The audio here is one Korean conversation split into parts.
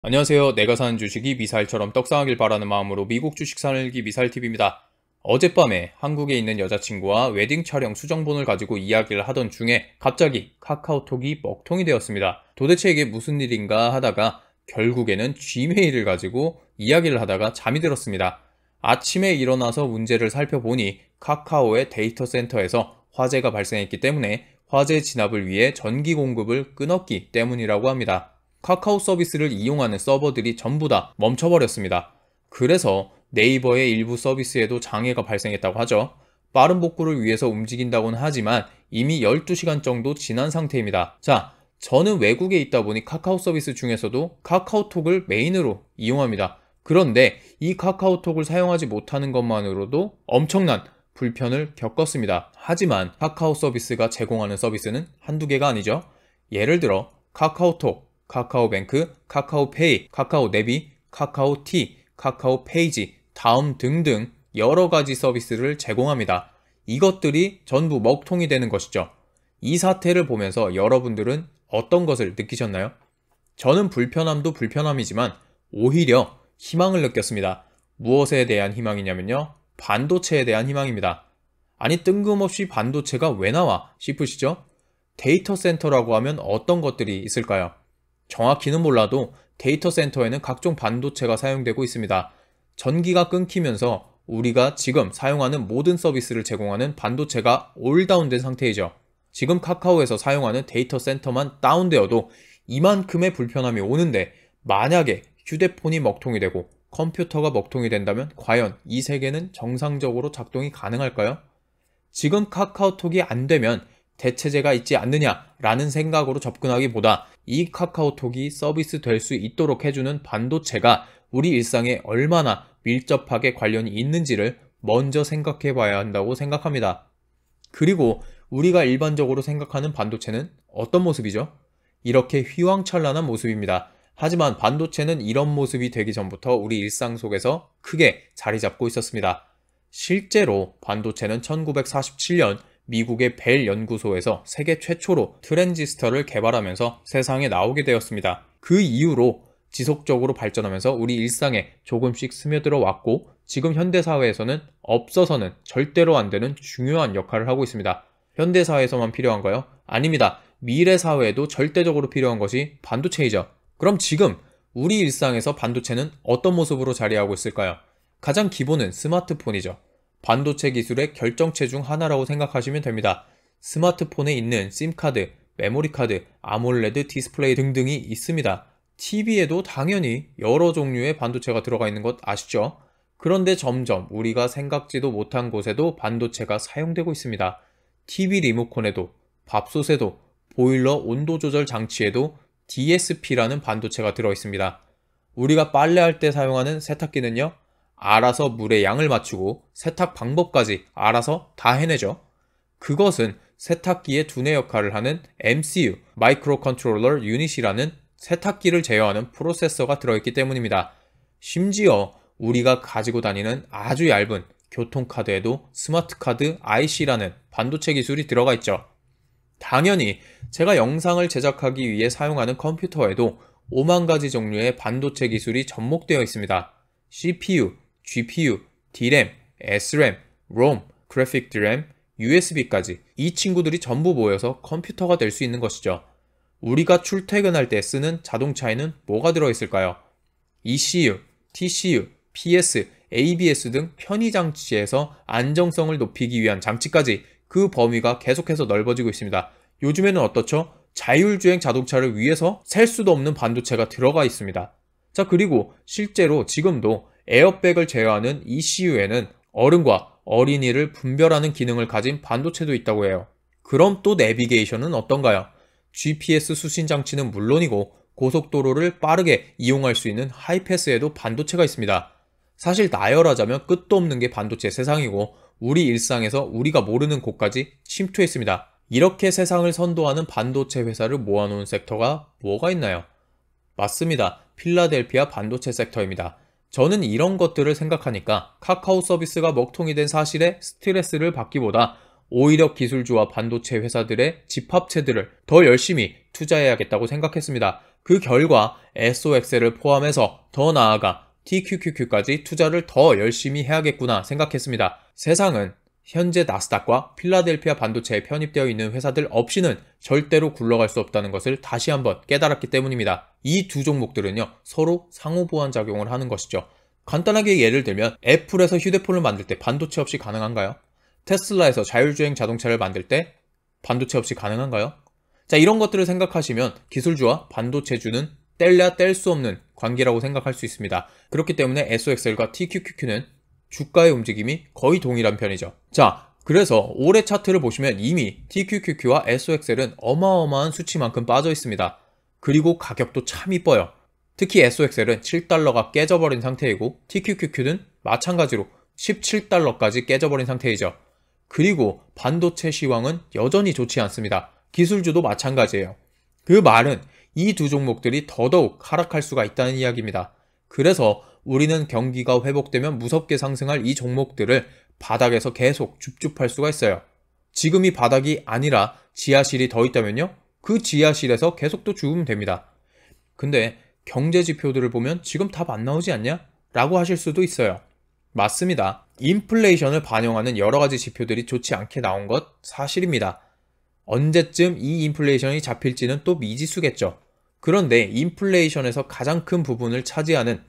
안녕하세요. 내가 사는 주식이 미사일처럼 떡상하길 바라는 마음으로 미국 주식 사늘기 미사일TV입니다. 어젯밤에 한국에 있는 여자친구와 웨딩 촬영 수정본을 가지고 이야기를 하던 중에 갑자기 카카오톡이 먹통이 되었습니다. 도대체 이게 무슨 일인가 하다가 결국에는 G메일을 가지고 이야기를 하다가 잠이 들었습니다. 아침에 일어나서 문제를 살펴보니 카카오의 데이터 센터에서 화재가 발생했기 때문에 화재 진압을 위해 전기 공급을 끊었기 때문이라고 합니다. 카카오 서비스를 이용하는 서버들이 전부 다 멈춰버렸습니다. 그래서 네이버의 일부 서비스에도 장애가 발생했다고 하죠. 빠른 복구를 위해서 움직인다고는 하지만 이미 12시간 정도 지난 상태입니다. 자, 저는 외국에 있다 보니 카카오 서비스 중에서도 카카오톡을 메인으로 이용합니다. 그런데 이 카카오톡을 사용하지 못하는 것만으로도 엄청난 불편을 겪었습니다. 하지만 카카오 서비스가 제공하는 서비스는 한두 개가 아니죠. 예를 들어 카카오톡, 카카오뱅크, 카카오페이, 카카오네비, 카카오티, 카카오페이지, 다음 등등 여러 가지 서비스를 제공합니다. 이것들이 전부 먹통이 되는 것이죠. 이 사태를 보면서 여러분들은 어떤 것을 느끼셨나요? 저는 불편함도 불편함이지만 오히려 희망을 느꼈습니다. 무엇에 대한 희망이냐면요. 반도체에 대한 희망입니다. 아니 뜬금없이 반도체가 왜 나와 싶으시죠? 데이터 센터라고 하면 어떤 것들이 있을까요? 정확히는 몰라도 데이터 센터에는 각종 반도체가 사용되고 있습니다. 전기가 끊기면서 우리가 지금 사용하는 모든 서비스를 제공하는 반도체가 올다운된 상태이죠. 지금 카카오에서 사용하는 데이터 센터만 다운되어도 이만큼의 불편함이 오는데 만약에 휴대폰이 먹통이 되고 컴퓨터가 먹통이 된다면 과연 이 세계는 정상적으로 작동이 가능할까요? 지금 카카오톡이 안 되면 대체제가 있지 않느냐라는 생각으로 접근하기보다 이 카카오톡이 서비스 될 수 있도록 해주는 반도체가 우리 일상에 얼마나 밀접하게 관련이 있는지를 먼저 생각해 봐야 한다고 생각합니다. 그리고 우리가 일반적으로 생각하는 반도체는 어떤 모습이죠? 이렇게 휘황찬란한 모습입니다. 하지만 반도체는 이런 모습이 되기 전부터 우리 일상 속에서 크게 자리 잡고 있었습니다. 실제로 반도체는 1947년 미국의 벨 연구소에서 세계 최초로 트랜지스터를 개발하면서 세상에 나오게 되었습니다. 그 이후로 지속적으로 발전하면서 우리 일상에 조금씩 스며들어 왔고 지금 현대사회에서는 없어서는 절대로 안 되는 중요한 역할을 하고 있습니다. 현대사회에서만 필요한가요? 아닙니다. 미래사회에도 절대적으로 필요한 것이 반도체이죠. 그럼 지금 우리 일상에서 반도체는 어떤 모습으로 자리하고 있을까요? 가장 기본은 스마트폰이죠. 반도체 기술의 결정체 중 하나라고 생각하시면 됩니다. 스마트폰에 있는 심카드, 메모리카드, 아몰레드 디스플레이 등등이 있습니다. TV에도 당연히 여러 종류의 반도체가 들어가 있는 것 아시죠? 그런데 점점 우리가 생각지도 못한 곳에도 반도체가 사용되고 있습니다. TV 리모컨에도, 밥솥에도, 보일러 온도 조절 장치에도 DSP라는 반도체가 들어 있습니다. 우리가 빨래할 때 사용하는 세탁기는요, 알아서 물의 양을 맞추고 세탁 방법까지 알아서 다 해내죠. 그것은 세탁기의 두뇌 역할을 하는 MCU, 마이크로 컨트롤러 유닛이라는 세탁기를 제어하는 프로세서가 들어있기 때문입니다. 심지어 우리가 가지고 다니는 아주 얇은 교통카드에도 스마트카드 IC라는 반도체 기술이 들어가 있죠. 당연히 제가 영상을 제작하기 위해 사용하는 컴퓨터에도 5만 가지 종류의 반도체 기술이 접목되어 있습니다. CPU, GPU, D램, SRAM, ROM, 그래픽 DRAM, USB까지 이 친구들이 전부 모여서 컴퓨터가 될 수 있는 것이죠. 우리가 출퇴근할 때 쓰는 자동차에는 뭐가 들어있을까요? ECU, TCU, PS, ABS 등 편의장치에서 안정성을 높이기 위한 장치까지 그 범위가 계속해서 넓어지고 있습니다. 요즘에는 어떻죠? 자율주행 자동차를 위해서 셀 수도 없는 반도체가 들어가 있습니다. 자, 그리고 실제로 지금도 에어백을 제어하는 ECU에는 어른과 어린이를 분별하는 기능을 가진 반도체도 있다고 해요. 그럼 또 내비게이션은 어떤가요? GPS 수신 장치는 물론이고 고속도로를 빠르게 이용할 수 있는 하이패스에도 반도체가 있습니다. 사실 나열하자면 끝도 없는 게 반도체 세상이고 우리 일상에서 우리가 모르는 곳까지 침투했습니다. 이렇게 세상을 선도하는 반도체 회사를 모아놓은 섹터가 뭐가 있나요? 맞습니다. 필라델피아 반도체 섹터입니다. 저는 이런 것들을 생각하니까 카카오 서비스가 먹통이 된 사실에 스트레스를 받기보다 오히려 기술주와 반도체 회사들의 집합체들을 더 열심히 투자해야겠다고 생각했습니다. 그 결과 SOXL을 포함해서 더 나아가 TQQQ까지 투자를 더 열심히 해야겠구나 생각했습니다. 세상은 현재 나스닥과 필라델피아 반도체에 편입되어 있는 회사들 없이는 절대로 굴러갈 수 없다는 것을 다시 한번 깨달았기 때문입니다. 이 두 종목들은요, 서로 상호 보완 작용을 하는 것이죠. 간단하게 예를 들면 애플에서 휴대폰을 만들 때 반도체 없이 가능한가요? 테슬라에서 자율주행 자동차를 만들 때 반도체 없이 가능한가요? 자, 이런 것들을 생각하시면 기술주와 반도체주는 뗄래야 뗄 수 없는 관계라고 생각할 수 있습니다. 그렇기 때문에 SOXL과 TQQQ는 주가의 움직임이 거의 동일한 편이죠. 자, 그래서 올해 차트를 보시면 이미 TQQQ와 SOXL은 어마어마한 수치만큼 빠져 있습니다. 그리고 가격도 참 이뻐요. 특히 SOXL은 7달러가 깨져버린 상태이고 TQQQ는 마찬가지로 17달러까지 깨져버린 상태이죠. 그리고 반도체 시황은 여전히 좋지 않습니다. 기술주도 마찬가지예요. 그 말은 이 두 종목들이 더더욱 하락할 수가 있다는 이야기입니다. 그래서 우리는 경기가 회복되면 무섭게 상승할 이 종목들을 바닥에서 계속 줍줍할 수가 있어요. 지금이 바닥이 아니라 지하실이 더 있다면요? 그 지하실에서 계속 또 죽으면 됩니다. 근데 경제 지표들을 보면 지금 답 안 나오지 않냐? 라고 하실 수도 있어요. 맞습니다. 인플레이션을 반영하는 여러 가지 지표들이 좋지 않게 나온 것 사실입니다. 언제쯤 이 인플레이션이 잡힐지는 또 미지수겠죠. 그런데 인플레이션에서 가장 큰 부분을 차지하는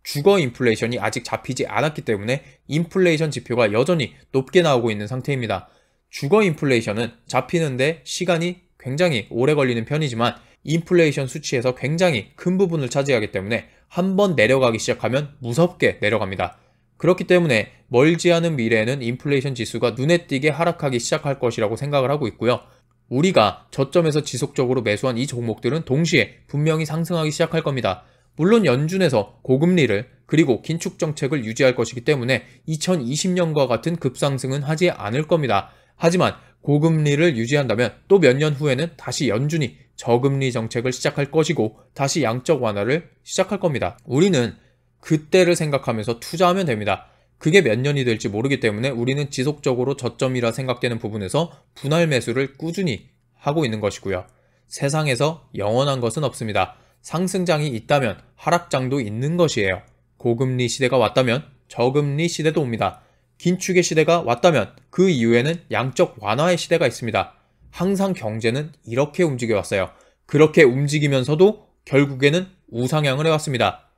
주거 인플레이션이 아직 잡히지 않았기 때문에 인플레이션 지표가 여전히 높게 나오고 있는 상태입니다. 주거 인플레이션은 잡히는데 시간이 굉장히 오래 걸리는 편이지만 인플레이션 수치에서 굉장히 큰 부분을 차지하기 때문에 한번 내려가기 시작하면 무섭게 내려갑니다. 그렇기 때문에 멀지 않은 미래에는 인플레이션 지수가 눈에 띄게 하락하기 시작할 것이라고 생각을 하고 있고요. 우리가 저점에서 지속적으로 매수한 이 종목들은 동시에 분명히 상승하기 시작할 겁니다. 물론 연준에서 고금리를 그리고 긴축 정책을 유지할 것이기 때문에 2020년과 같은 급상승은 하지 않을 겁니다. 하지만 고금리를 유지한다면 또 몇 년 후에는 다시 연준이 저금리 정책을 시작할 것이고 다시 양적 완화를 시작할 겁니다. 우리는 그때를 생각하면서 투자하면 됩니다. 그게 몇 년이 될지 모르기 때문에 우리는 지속적으로 저점이라 생각되는 부분에서 분할 매수를 꾸준히 하고 있는 것이고요. 세상에서 영원한 것은 없습니다. 상승장이 있다면 하락장도 있는 것이에요. 고금리 시대가 왔다면 저금리 시대도 옵니다. 긴축의 시대가 왔다면 그 이후에는 양적 완화의 시대가 있습니다. 항상 경제는 이렇게 움직여왔어요. 그렇게 움직이면서도 결국에는 우상향을 해왔습니다.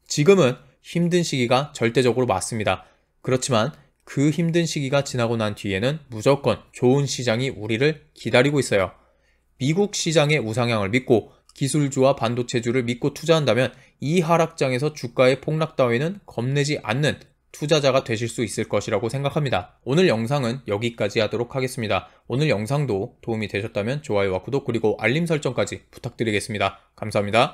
지금은 힘든 시기가 절대적으로 맞습니다. 그렇지만 그 힘든 시기가 지나고 난 뒤에는 무조건 좋은 시장이 우리를 기다리고 있어요. 미국 시장의 우상향을 믿고 기술주와 반도체주를 믿고 투자한다면 이 하락장에서 주가의 폭락 따위는 겁내지 않는 투자자가 되실 수 있을 것이라고 생각합니다. 오늘 영상은 여기까지 하도록 하겠습니다. 오늘 영상도 도움이 되셨다면 좋아요와 구독 그리고 알림 설정까지 부탁드리겠습니다. 감사합니다.